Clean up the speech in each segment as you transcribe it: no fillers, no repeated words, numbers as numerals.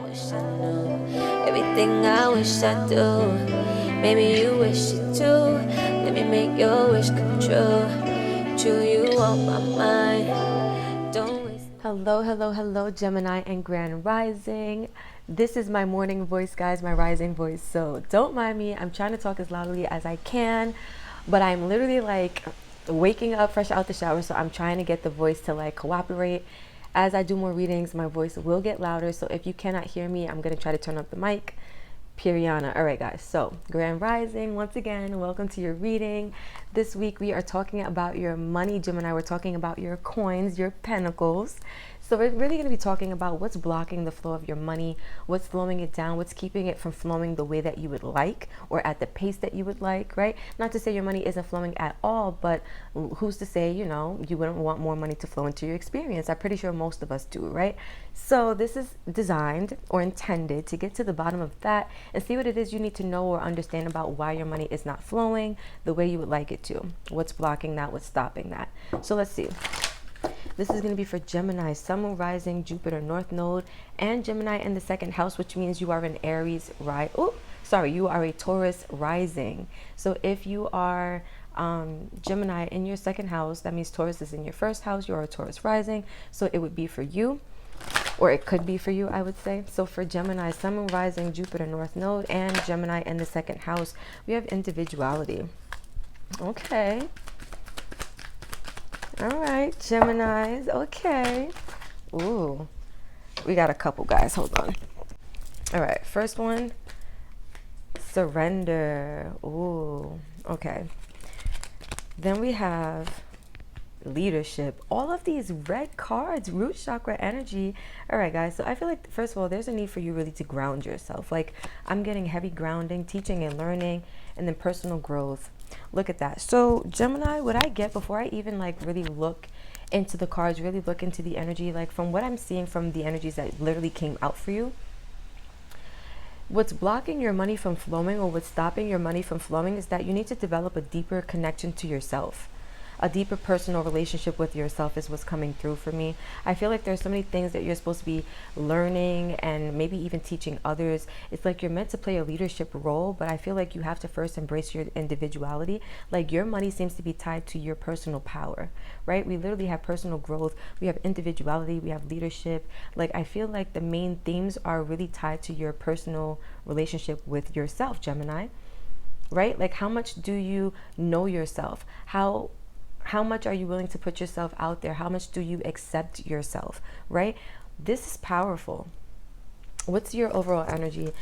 wish I knew, everything I wish I do. Maybe you wish it too. Let me make your wish come true. True, you on my mind. Don't waste. Hello, Gemini and Grand Rising. This is my morning voice, guys, my rising voice. So don't mind me. I'm trying to talk as loudly as I can, but I'm literally like waking up fresh out the shower. So I'm trying to get the voice to like cooperate. As I do more readings, my voice will get louder. So if you cannot hear me, I'm going to try to turn up the mic. Piriana. All right, guys. So, Grand Rising, once again, welcome to your reading. This week we are talking about your money, Gemini. We're talking about your coins, your pentacles. So we're really going to be talking about what's blocking the flow of your money, what's slowing it down, what's keeping it from flowing the way that you would like or at the pace that you would like, right? Not to say your money isn't flowing at all, but who's to say, you wouldn't want more money to flow into your experience? I'm pretty sure most of us do, right? So this is designed or intended to get to the bottom of that and see what it is you need to know or understand about why your money is not flowing the way you would like it to. What's blocking that? What's stopping that? So let's see. This is going to be for Gemini, Sun, Moon, Rising, Jupiter, North Node, and Gemini in the second house, which means you are an Aries, right? You are a Taurus rising. So if you are Gemini in your second house, that means Taurus is in your first house. You are a Taurus rising. So it would be for you, or it could be for you, I would say. So for Gemini, Sun, Moon, Rising, Jupiter, North Node, and Gemini in the second house, we have individuality. Okay. All right, Geminis. Okay. Ooh, we got a couple, guys. Hold on. All right, first one, surrender. Ooh, okay. Then we have leadership. All of these red cards, root chakra energy. All right, guys. So I feel like, first of all, there's a need for you really to ground yourself. Like, I'm getting heavy grounding, teaching and learning, and then personal growth. Look at that. So Gemini, what I get before I even like really look into the cards, really look into the energy, like from what I'm seeing from the energies that literally came out for you, what's blocking your money from flowing or what's stopping your money from flowing is that you need to develop a deeper connection to yourself. A deeper personal relationship with yourself is what's coming through for me. I feel like there's so many things that you're supposed to be learning and maybe even teaching others. It's like you're meant to play a leadership role, but I feel like you have to first embrace your individuality. Like your money seems to be tied to your personal power, right? We literally have personal growth. We have individuality. We have leadership. Like I feel like the main themes are really tied to your personal relationship with yourself, Gemini, right? Like how much do you know yourself? How much are you willing to put yourself out there? How much do you accept yourself, right? This is powerful. What's your overall energy?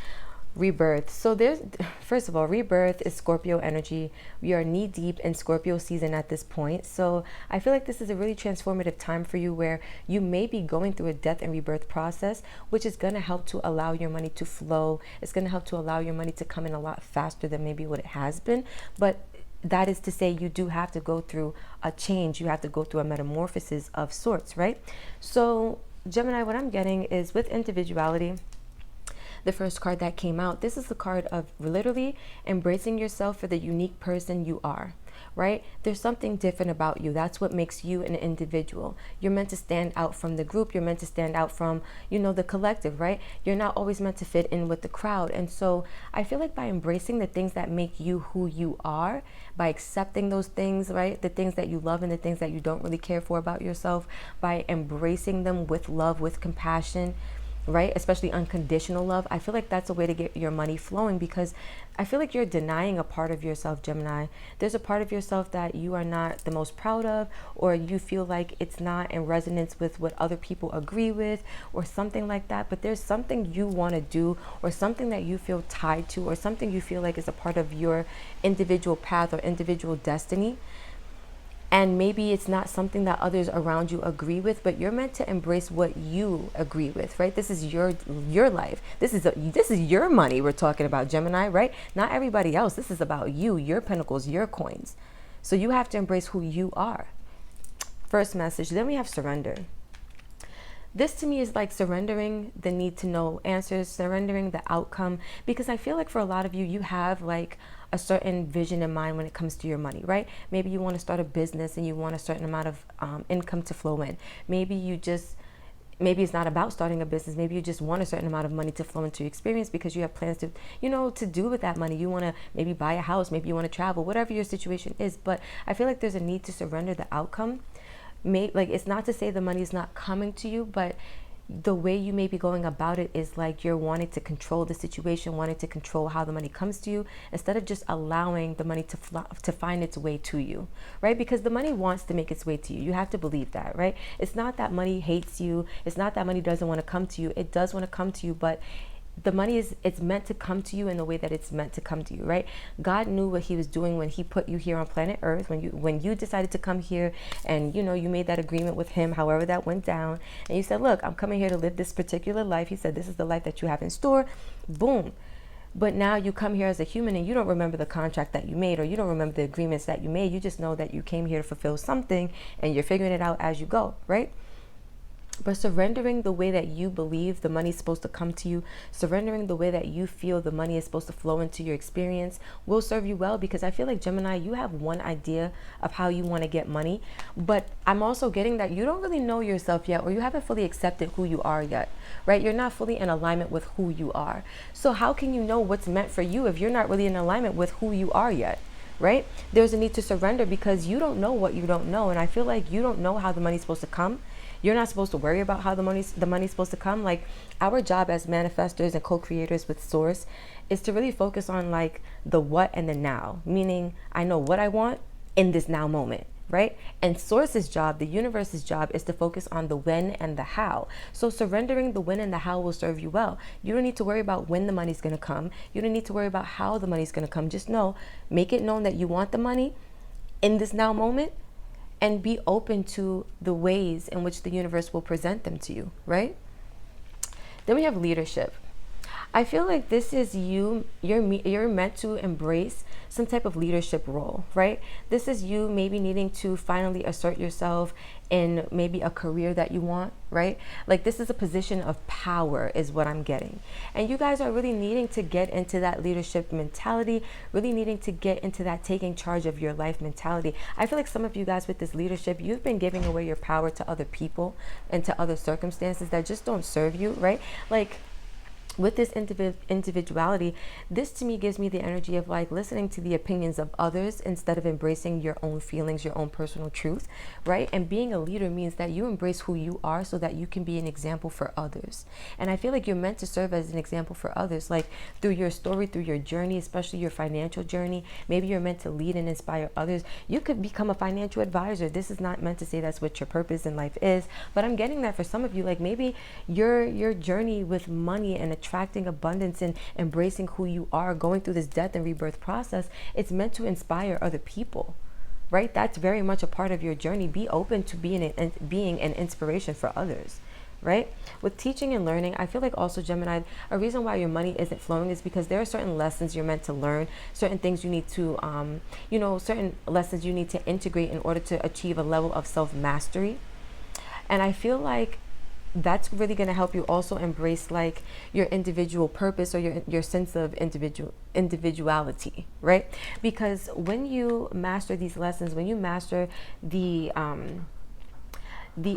Rebirth. So there's, first of all, rebirth is Scorpio energy. We are knee deep in Scorpio season at this point. So I feel like this is a really transformative time for you where you may be going through a death and rebirth process, which is going to help to allow your money to flow. It's going to help to allow your money to come in a lot faster than maybe what it has been. But that is to say you do have to go through a change. You have to go through a metamorphosis of sorts, right? So Gemini, what I'm getting is with individuality, the first card that came out, this is the card of literally embracing yourself for the unique person you are, right? There's something different about you. That's what makes you an individual. You're meant to stand out from the group. You're meant to stand out from, the collective, right? You're not always meant to fit in with the crowd. And so I feel like by embracing the things that make you who you are, by accepting those things, right? The things that you love and the things that you don't really care for about yourself, by embracing them with love, with compassion, right? Especially unconditional love. I feel like that's a way to get your money flowing because I feel like you're denying a part of yourself, Gemini. There's a part of yourself that you are not the most proud of, or you feel like it's not in resonance with what other people agree with or something like that. But there's something you want to do or something that you feel tied to or something you feel like is a part of your individual path or individual destiny. And maybe it's not something that others around you agree with, but you're meant to embrace what you agree with, right? This is your life. This is your money we're talking about, Gemini, right? Not everybody else. This is about you, your pentacles, your coins. So you have to embrace who you are. First message. Then we have surrender. This to me is like surrendering the need to know answers, surrendering the outcome, because I feel like for a lot of you, you have like a certain vision in mind when it comes to your money, right? Maybe you want to start a business and you want a certain amount of income to flow in. Maybe you just maybe it's not about starting a business. Maybe you just want a certain amount of money to flow into your experience because you have plans to, to do with that money. You want to maybe buy a house, maybe you want to travel, whatever your situation is. But I feel like there's a need to surrender the outcome. Like, it's not to say the money is not coming to you, but the way you may be going about it is like you're wanting to control the situation, wanting to control how the money comes to you, instead of just allowing the money to find its way to you, right? Because the money wants to make its way to you. You have to believe that, right? It's not that money hates you. It's not that money doesn't want to come to you. It does want to come to you, but the money it's meant to come to you in the way that it's meant to come to you, right? God knew what he was doing when he put you here on planet Earth, when you decided to come here, and you made that agreement with him, however that went down, and you said, look, I'm coming here to live this particular life. He said, this is the life that you have in store. Boom. But now you come here as a human and you don't remember the contract that you made, or you don't remember the agreements that you made. You just know that you came here to fulfill something, and you're figuring it out as you go, right? But surrendering the way that you believe the money is supposed to come to you, surrendering the way that you feel the money is supposed to flow into your experience will serve you well. Because I feel like, Gemini, you have one idea of how you want to get money, but I'm also getting that you don't really know yourself yet, or you haven't fully accepted who you are yet, right? You're not fully in alignment with who you are. So how can you know what's meant for you if you're not really in alignment with who you are yet? Right? There's a need to surrender because you don't know what you don't know. And I feel like you don't know how the money's supposed to come. You're not supposed to worry about how the money's supposed to come. Like, our job as manifestors and co-creators with Source is to really focus on like the what and the now. Meaning, I know what I want in this now moment, right? And Source's job, the universe's job, is to focus on the when and the how. So surrendering the when and the how will serve you well. You don't need to worry about when the money's going to come. You don't need to worry about how the money's going to come. Just make it known that you want the money in this now moment, and be open to the ways in which the universe will present them to you, right? Then we have leadership. I feel like this is you're meant to embrace some type of leadership role, right? This is you maybe needing to finally assert yourself in maybe a career that you want, right? Like, this is a position of power is what I'm getting. And you guys are really needing to get into that leadership mentality, really needing to get into that taking charge of your life mentality. I feel like some of you guys with this leadership, you've been giving away your power to other people and to other circumstances that just don't serve you, right? Like, with this individuality, this to me gives me the energy of like listening to the opinions of others instead of embracing your own feelings, your own personal truth, right? And being a leader means that you embrace who you are so that you can be an example for others. And I feel like you're meant to serve as an example for others, like through your story, through your journey, especially your financial journey. Maybe you're meant to lead and inspire others. You could become a financial advisor. This is not meant to say that's what your purpose in life is, but I'm getting that for some of you, like maybe your journey with money and attracting abundance and embracing who you are, going through this death and rebirth process, it's meant to inspire other people, right? That's very much a part of your journey. Be open to being an inspiration for others, right? With teaching and learning, I feel like also, Gemini, a reason why your money isn't flowing is because there are certain lessons you're meant to learn, certain things you need to, certain lessons you need to integrate in order to achieve a level of self-mastery. And I feel like that's really going to help you also embrace like your individual purpose, or your sense of individuality, right? Because when you master these lessons, when you master the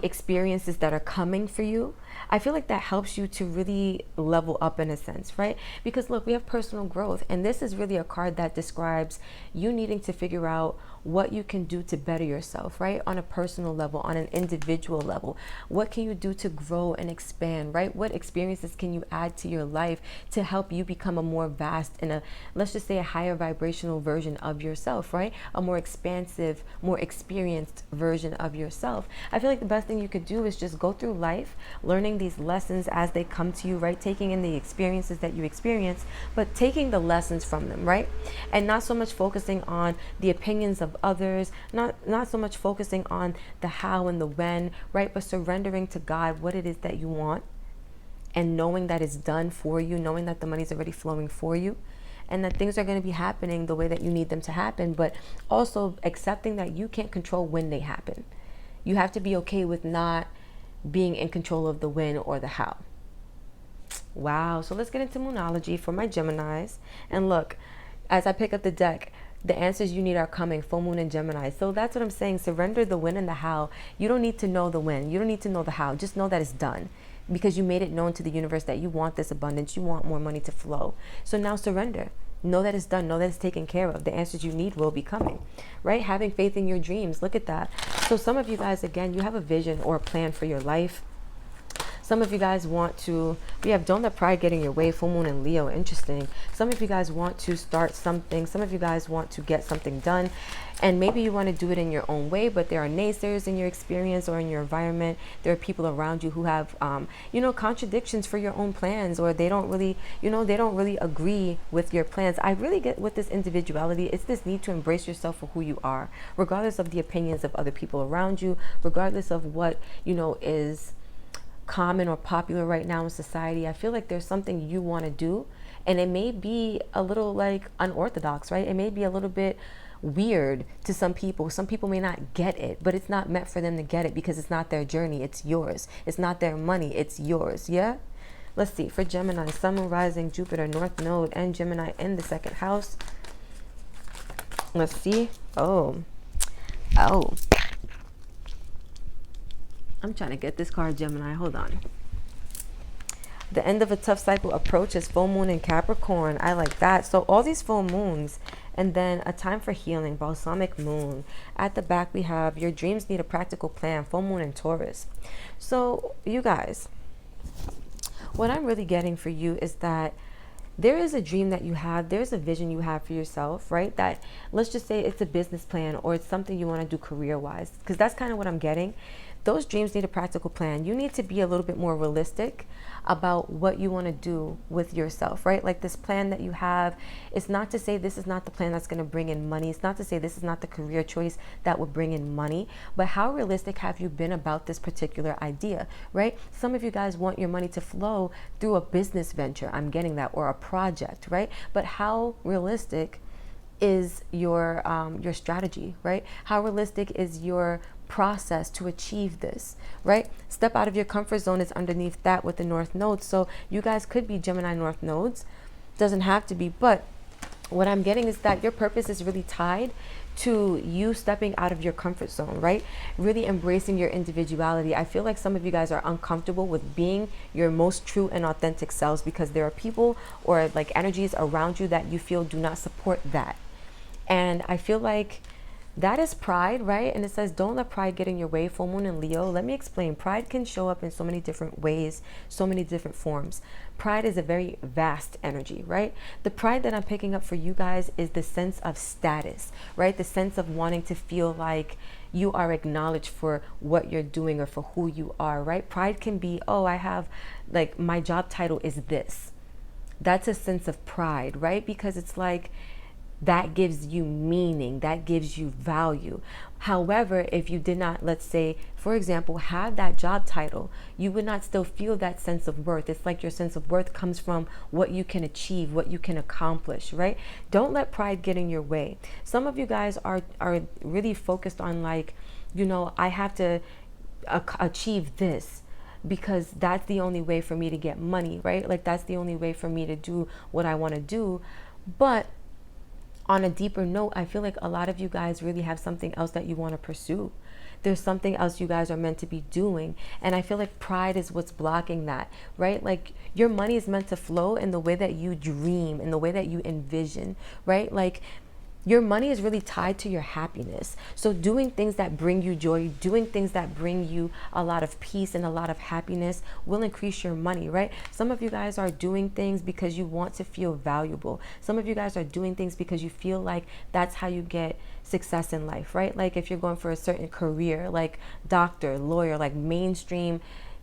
experiences that are coming for you, I feel like that helps you to really level up in a sense, right? Because look, we have personal growth, and this is really a card that describes you needing to figure out what you can do to better yourself, right? On a personal level, on an individual level. What can you do to grow and expand, right? What experiences can you add to your life to help you become a more vast and let's just say a higher vibrational version of yourself, right? A more expansive, more experienced version of yourself. I feel like the best thing you could do is just go through life, learning these lessons as they come to you, right? Taking in the experiences that you experience, but taking the lessons from them, right? And not so much focusing on the opinions of others, not so much focusing on the how and the when, right? But surrendering to God what it is that you want, and knowing that it's done for you, knowing that the money's already flowing for you, and that things are going to be happening the way that you need them to happen, but also accepting that you can't control when they happen. You have to be okay with not being in control of the when or the how. Wow. So let's get into Moonology for my Geminis. And look, as I pick up the deck, The answers you need are coming, full moon and Gemini. So that's what I'm saying. Surrender the when and the how. You don't need to know the when. You don't need to know the how. Just know that it's done, because you made it known to the universe that you want this abundance. You want more money to flow. So now surrender. Know that it's done. Know that it's taken care of. The answers you need will be coming, right? Having faith in your dreams. Look at that. So some of you guys, again, you have a vision or a plan for your life. Some of you guys want to, we have don't let pride get in your way, full moon and Leo, interesting. Some of you guys want to start something. Some of you guys want to get something done. And maybe you want to do it in your own way, but there are naysayers in your experience or in your environment. There are people around you who have, contradictions for your own plans, or they don't really, they don't really agree with your plans. I really get with this individuality. It's this need to embrace yourself for who you are, regardless of the opinions of other people around you, regardless of what, is common or popular right now in society. I feel like there's something you want to do, and it may be a little like unorthodox, right? It may be a little bit weird to some people. Some people may not get it, but it's not meant for them to get it because it's not their journey, it's yours. It's not their money, it's yours. Yeah. Let's see, for Gemini, Sun, Moon, Rising, Jupiter, North Node, and Gemini in the second house. Let's see. Oh, I'm trying to get this card, Gemini. Hold on. The end of a tough cycle approaches, full moon in Capricorn. I like that. So all these full moons, and then a time for healing, balsamic moon. At the back, we have your dreams need a practical plan, full moon in Taurus. So you guys, what I'm really getting for you is that there is a dream that you have, there's a vision you have for yourself, right? That, let's just say it's a business plan, or it's something you want to do career-wise, because that's kind of what I'm getting. Those dreams need a practical plan. You need to be a little bit more realistic about what you want to do with yourself, right? Like this plan that you have, it's not to say this is not the plan that's going to bring in money. It's not to say this is not the career choice that will bring in money, but how realistic have you been about this particular idea, right? Some of you guys want your money to flow through a business venture. I'm getting that, or a project, right? But how realistic is your strategy, right? How realistic is your process to achieve this, right? Step out of your comfort zone is underneath that with the North Node. So you guys could be Gemini North Nodes. Doesn't have to be, but what I'm getting is that your purpose is really tied to you stepping out of your comfort zone, right? Really embracing your individuality. I feel like some of you guys are uncomfortable with being your most true and authentic selves because there are people or like energies around you that you feel do not support that. And I feel like that is pride, right? And it says, don't let pride get in your way, full moon in Leo. Let me explain. Pride can show up in so many different ways, so many different forms. Pride is a very vast energy, right? The pride that I'm picking up for you guys is the sense of status, right? The sense of wanting to feel like you are acknowledged for what you're doing or for who you are, right? Pride can be, oh, I have, like, my job title is this. That's a sense of pride, right? Because it's like, that gives you meaning, that gives you value. However, if you did not, let's say, for example, have that job title, you would not still feel that sense of worth. It's like your sense of worth comes from what you can achieve, what you can accomplish, right? Don't let pride get in your way. Some of you guys are really focused on like, I have to achieve this, because that's the only way for me to get money, right? Like that's the only way for me to do what I want to do. But on a deeper note, I feel like a lot of you guys really have something else that you want to pursue. There's something else you guys are meant to be doing. And I feel like pride is what's blocking that, right? Like your money is meant to flow in the way that you dream, in the way that you envision, right? Like your money is really tied to your happiness. So doing things that bring you joy, doing things that bring you a lot of peace and a lot of happiness will increase your money, right? Some of you guys are doing things because you want to feel valuable. Some of you guys are doing things because you feel like that's how you get success in life, right? Like if you're going for a certain career, like doctor, lawyer, like mainstream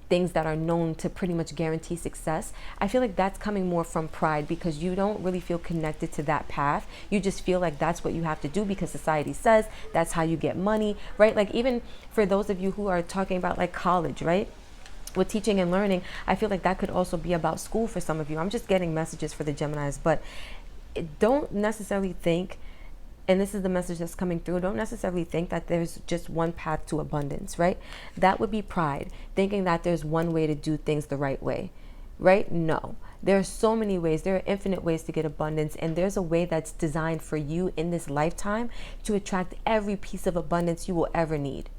things that are known to pretty much guarantee success, I feel like that's coming more from pride because you don't really feel connected to that path. You just feel like that's what you have to do because society says that's how you get money, right? Like even for those of you who are talking about like college, right? With teaching and learning, I feel like that could also be about school for some of you. I'm just getting messages for the Geminis, but don't necessarily think, and this is the message that's coming through, don't necessarily think that there's just one path to abundance, right? That would be pride, thinking that there's one way to do things the right way, right? No. There are so many ways. There are infinite ways to get abundance, and there's a way that's designed for you in this lifetime to attract every piece of abundance you will ever need,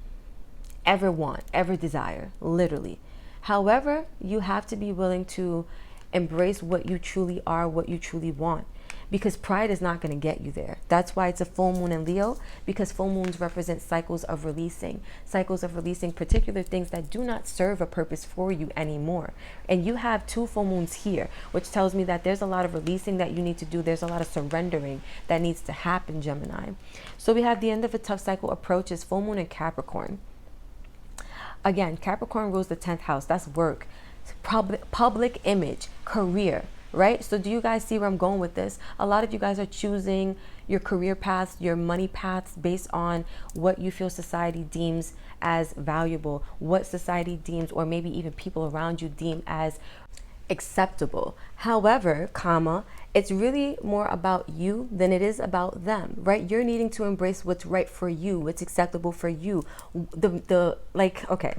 ever want, ever desire, literally. However, you have to be willing to embrace what you truly are, what you truly want, because pride is not going to get you there. That's why it's a full moon in Leo, because full moons represent cycles of releasing particular things that do not serve a purpose for you anymore. And you have 2 full moons here, which tells me that there's a lot of releasing that you need to do. There's a lot of surrendering that needs to happen, Gemini. So we have the end of a tough cycle approaches, full moon in Capricorn. Again, Capricorn rules the 10th house. That's work, public image, career, right? So do you guys see where I'm going with this? A lot of you guys are choosing your career paths, your money paths based on what you feel society deems as valuable, what society deems, or maybe even people around you deem as acceptable. However, it's really more about you than it is about them, right? You're needing to embrace what's right for you, what's acceptable for you. Okay,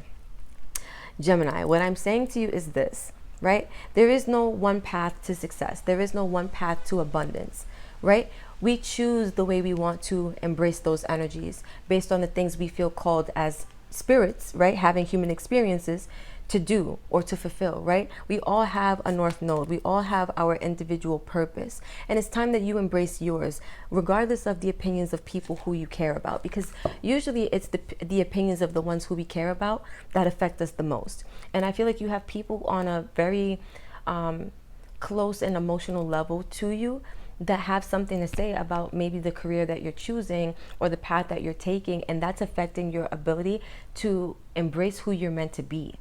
Gemini, what I'm saying to you is this, right? There is no one path to success. There is no one path to abundance, right? We choose the way we want to embrace those energies based on the things we feel called as spirits, right? Having human experiences to do or to fulfill, right? We all have a north node. We all have our individual purpose. And it's time that you embrace yours, regardless of the opinions of people who you care about, because usually it's the opinions of the ones who we care about that affect us the most. And I feel like you have people on a very close and emotional level to you that have something to say about maybe the career that you're choosing or the path that you're taking, and that's affecting your ability to embrace who you're meant to be.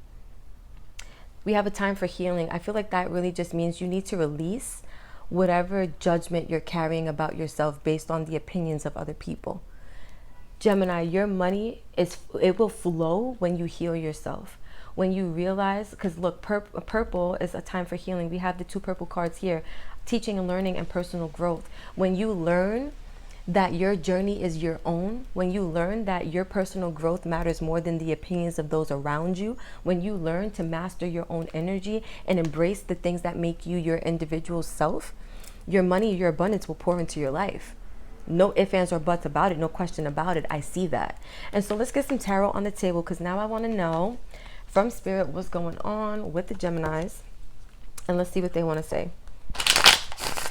We have a time for healing. I feel like that really just means you need to release whatever judgment you're carrying about yourself based on the opinions of other people. Gemini, your money it will flow when you heal yourself. When you realize, because look, purple is a time for healing. We have the 2 purple cards here, teaching and learning and personal growth. When you learn that your journey is your own, when you learn that your personal growth matters more than the opinions of those around you, when you learn to master your own energy and embrace the things that make you your individual self, your money, your abundance will pour into your life. No ifs, ands, or buts about it, no question about it. I see that. And so let's get some tarot on the table, because now I want to know from Spirit what's going on with the Geminis, and let's see what they want to say.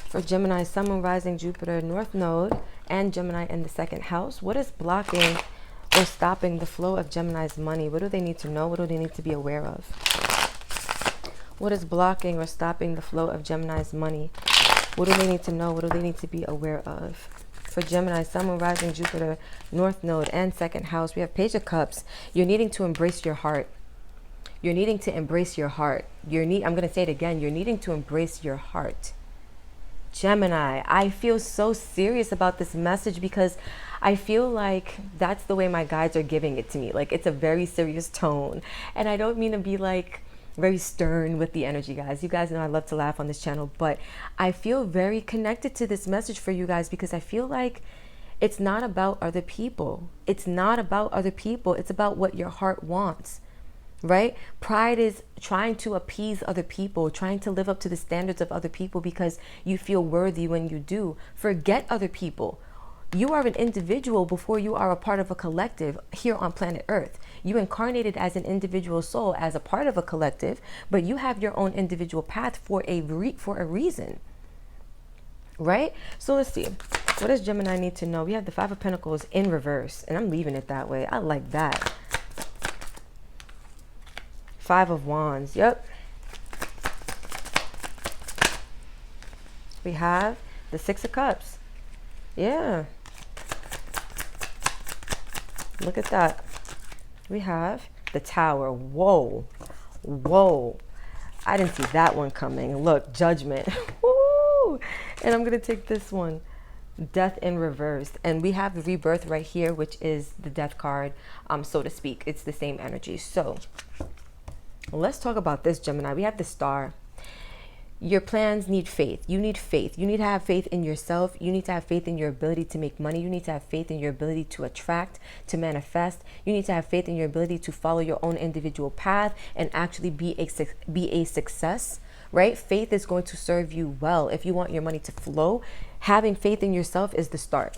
For Gemini, Sun, Moon, Rising, Jupiter, North Node, and Gemini in the 2nd house, what is blocking or stopping the flow of Gemini's money? What do they need to know? What do they need to be aware of? What is blocking or stopping the flow of Gemini's money? What do they need to know? What do they need to be aware of? For Gemini, Sun, Moon, Rising, Jupiter, North Node, and 2nd house, we have Page of Cups. You're needing to embrace your heart. You're needing to embrace your heart. I'm going to say it again. You're needing to embrace your heart. Gemini, I feel so serious about this message because I feel like that's the way my guides are giving it to me. Like, it's a very serious tone. And I don't mean to be like very stern with the energy, guys. You guys know I love to laugh on this channel, but I feel very connected to this message for you guys because I feel like it's not about other people. It's not about other people. It's about what your heart wants. Right? Pride is trying to appease other people, trying to live up to the standards of other people because you feel worthy when you do. Forget other people. You are an individual before you are a part of a collective here on planet Earth. You incarnated as an individual soul, as a part of a collective, but you have your own individual path for a reason. Right? So let's see. What does Gemini need to know? We have the 5 of Pentacles in reverse, and I'm leaving it that way. I like that. 5 of Wands. Yep. We have the 6 of Cups. Yeah. Look at that. We have the Tower. Whoa. Whoa. I didn't see that one coming. Look, Judgment. Woo! And I'm going to take this one. Death in reverse. And we have the Rebirth right here, which is the Death card, so to speak. It's the same energy. So let's talk about this, Gemini. We have the Star. Your plans need faith. You need faith. You need to have faith in yourself. You need to have faith in your ability to make money. You need to have faith in your ability to attract, to manifest. You need to have faith in your ability to follow your own individual path and actually be a success, right? Faith is going to serve you well. If you want your money to flow, having faith in yourself is the start.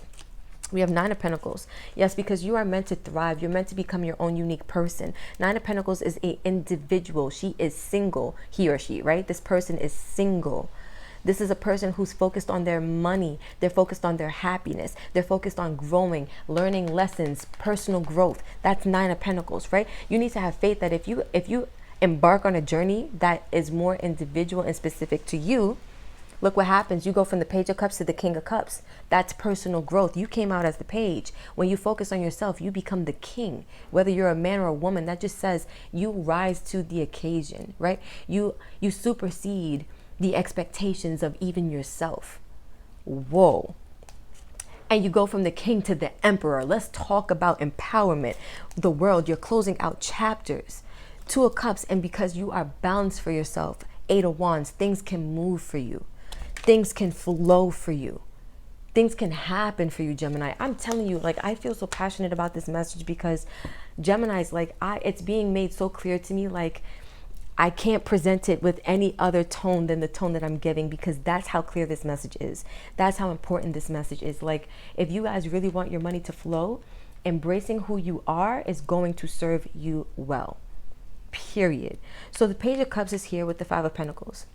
We have Nine of Pentacles. Yes, because you are meant to thrive. You're meant to become your own unique person. Nine of Pentacles is an individual. She is single, he or she, right? This person is single. This is a person who's focused on their money. They're focused on their happiness. They're focused on growing, learning lessons, personal growth. That's Nine of Pentacles, right? You need to have faith that if you embark on a journey that is more individual and specific to you, look what happens. You go from the Page of Cups to the King of Cups. That's personal growth. You came out as the page. When you focus on yourself, you become the king. Whether you're a man or a woman, that just says you rise to the occasion, right? You supersede the expectations of even yourself. Whoa. And you go from the king to the emperor. Let's talk about empowerment. The world, you're closing out chapters. Two of Cups, and because you are balanced for yourself, Eight of Wands, things can move for you. Things can flow for you. Things can happen for you, Gemini. I'm telling you, like, I feel so passionate about this message because Gemini's like, it's being made so clear to me, like, I can't present it with any other tone than the tone that I'm giving, because that's how clear this message is. That's how important this message is. Like, if you guys really want your money to flow, embracing who you are is going to serve you well. Period. So the Page of Cups is here with the Five of Pentacles,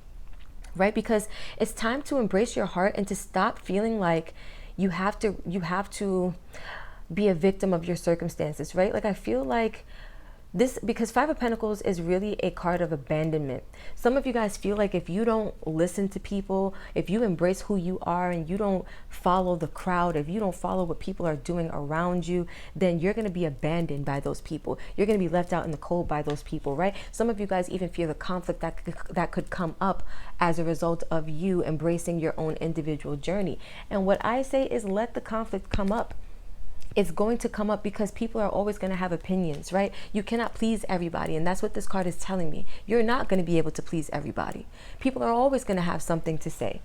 right? Because it's time to embrace your heart and to stop feeling like you have to be a victim of your circumstances, right? Like, I feel like this, because Five of Pentacles is really a card of abandonment. Some of you guys feel like if you don't listen to people, if you embrace who you are and you don't follow the crowd, if you don't follow what people are doing around you, then you're going to be abandoned by those people. You're going to be left out in the cold by those people, right? Some of you guys even feel the conflict that could come up as a result of you embracing your own individual journey. And what I say is, let the conflict come up. It's going to come up because people are always going to have opinions, right? You cannot please everybody. And that's what this card is telling me. You're not going to be able to please everybody. People are always going to have something to say.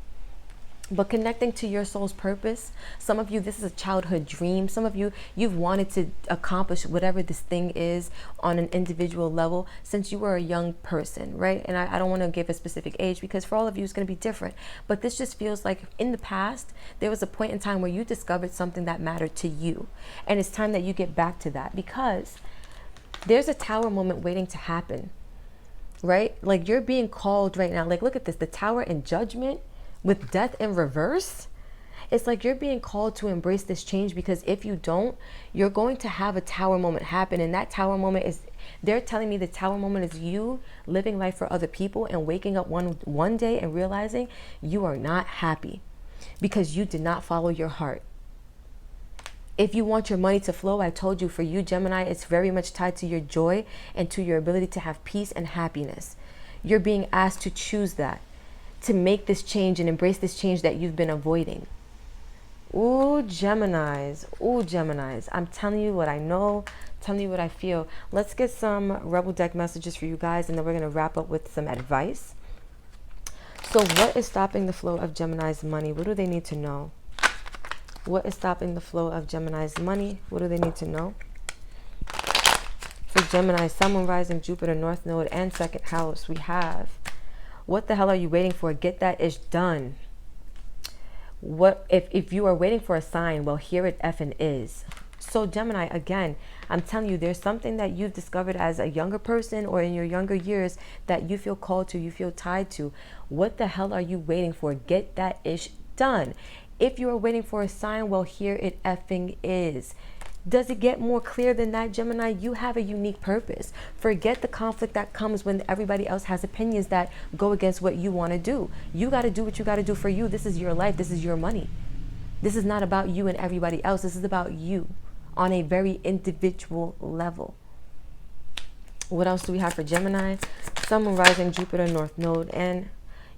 But connecting to your soul's purpose, some of you, this is a childhood dream. Some of you, you've wanted to accomplish whatever this thing is on an individual level since you were a young person, right? And I don't want to give a specific age because for all of you, it's going to be different. But this just feels like in the past, there was a point in time where you discovered something that mattered to you. And it's time that you get back to that, because there's a Tower moment waiting to happen, right? Like, you're being called right now. Like, look at this, the Tower in Judgment with Death in reverse. It's like you're being called to embrace this change, because if you don't, you're going to have a Tower moment happen. And that Tower moment is, they're telling me the Tower moment is you living life for other people and waking up one day and realizing you are not happy because you did not follow your heart. If you want your money to flow, I told you, for you, Gemini, it's very much tied to your joy and to your ability to have peace and happiness. You're being asked to choose that, to make this change and embrace this change that you've been avoiding. Ooh, Geminis. Ooh, Geminis. I'm telling you what I know, telling you what I feel. Let's get some Rebel deck messages for you guys, and then we're going to wrap up with some advice. So what is stopping the flow of Gemini's money? What do they need to know? What is stopping the flow of Gemini's money? What do they need to know? For Gemini, Sun, Moon, Rising, Jupiter, North Node, and second house, we have, what the hell are you waiting for? Get that ish done. What if you are waiting for a sign? Well, here it effing is. So Gemini, again, I'm telling you, there's something that you've discovered as a younger person or in your younger years that you feel called to, you feel tied to. What the hell are you waiting for? Get that ish done. If you are waiting for a sign, well, here it effing is. Does it get more clear than that, Gemini? You have a unique purpose. Forget the conflict that comes when everybody else has opinions that go against what you want to do. You got to do what you got to do for you. This is your life. This is your money. This is not about you and everybody else. This is about you on a very individual level. What else do we have for Gemini? Sun, Moon, Rising, Jupiter, North Node, and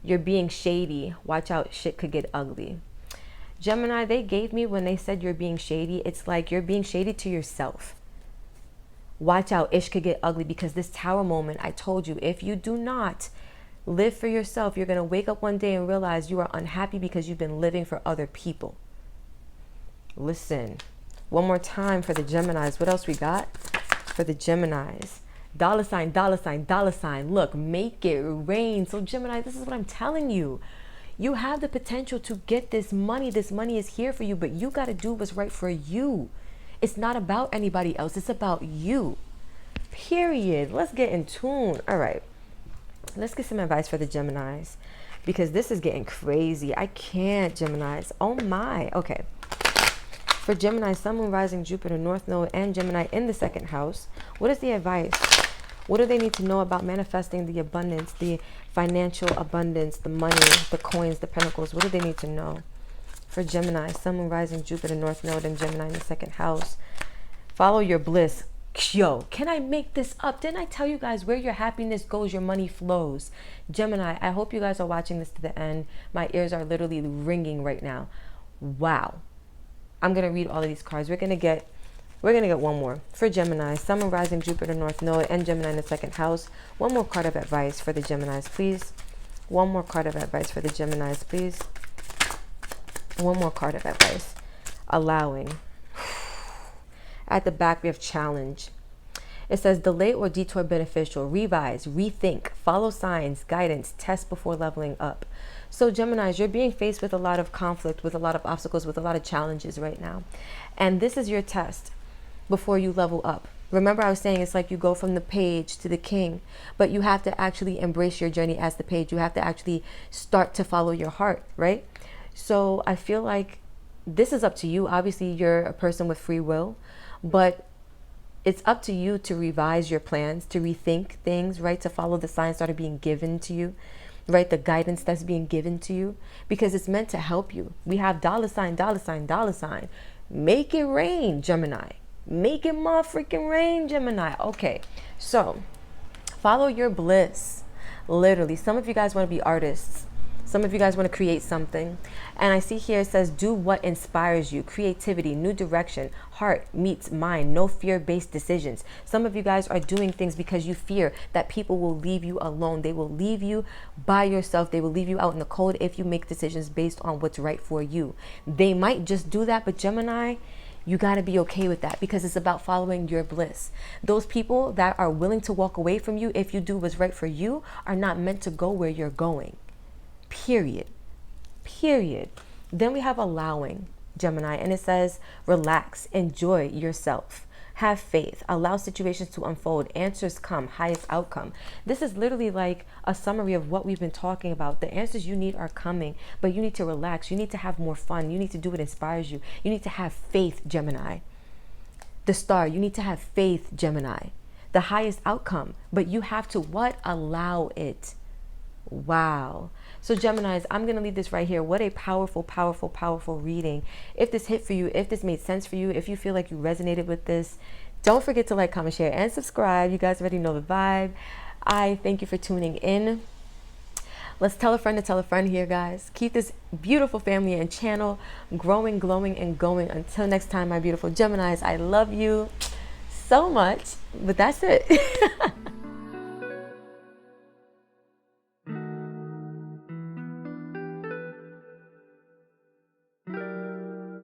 you're being shady. Watch out, shit could get ugly. Gemini, they gave me, when they said you're being shady, it's like you're being shady to yourself. Watch out, ish could get ugly, because this Tower moment, I told you, if you do not live for yourself, you're going to wake up one day and realize you are unhappy because you've been living for other people. Listen, one more time for the Geminis. What else we got for the Geminis? Dollar sign, dollar sign, dollar sign. Look, make it rain. So Gemini, this is what I'm telling you. You have the potential to get this money. This money is here for you, but you got to do what's right for you. It's not about anybody else. It's about you. Period. Let's get in tune. All right. Let's get some advice for the Geminis, because this is getting crazy. I can't, Geminis. Oh my. Okay. For Gemini, Sun, Moon, Rising, Jupiter, North Node, and Gemini in the second house, what is the advice? What do they need to know about manifesting the abundance, the financial abundance, the money, the coins, the pentacles? What do they need to know? For Gemini, Sun, Moon, Rising, Jupiter, North Node, and Gemini in the second house. Follow your bliss. Yo, can I make this up? Didn't I tell you guys where your happiness goes, your money flows? Gemini, I hope you guys are watching this to the end. My ears are literally ringing right now. Wow. I'm going to read all of these cards. We're going to get one more. For Gemini, Sun, Moon, Rising, Jupiter, North Node, and Gemini in the second house. One more card of advice for the Geminis, please. One more card of advice for the Geminis, please. One more card of advice. Allowing. At the back, we have challenge. It says delay or detour beneficial, revise, rethink, follow signs, guidance, test before leveling up. So Geminis, you're being faced with a lot of conflict, with a lot of obstacles, with a lot of challenges right now. And this is your test before you level up. Remember, I was saying it's like you go from the page to the king, but you have to actually embrace your journey as the page. You have to actually start to follow your heart, right? So I feel like this is up to you. Obviously, you're a person with free will, but it's up to you to revise your plans, to rethink things, right? To follow the signs that are being given to you, right? The guidance that's being given to you, because it's meant to help you. We have dollar sign, dollar sign, dollar sign. Make it rain, Gemini. Make it motherfucking rain, Gemini. Okay, so follow your bliss. Literally, some of you guys want to be artists. Some of you guys want to create something. And I see here it says, do what inspires you. Creativity, new direction, heart meets mind, no fear-based decisions. Some of you guys are doing things because you fear that people will leave you alone. They will leave you by yourself. They will leave you out in the cold if you make decisions based on what's right for you. They might just do that, but Gemini, you got to be okay with that, because it's about following your bliss. Those people that are willing to walk away from you if you do what's right for you are not meant to go where you're going. Period. Period. Then we have allowing, Gemini, and it says relax, enjoy yourself, have faith, allow situations to unfold, answers come, highest outcome. This is literally like a summary of what we've been talking about. The answers you need are coming, but you need to relax. You need to have more fun. You need to do what inspires you. You need to have faith, Gemini. The star, you need to have faith, Gemini. The highest outcome, but you have to what? Allow it. Wow. So Geminis, I'm going to leave this right here. What a powerful, powerful, powerful reading. If this hit for you, if this made sense for you, if you feel like you resonated with this, don't forget to like, comment, share, and subscribe. You guys already know the vibe. I thank you for tuning in. Let's tell a friend to tell a friend here, guys. Keep this beautiful family and channel growing, glowing, and going. Until next time, my beautiful Geminis, I love you so much. But that's it.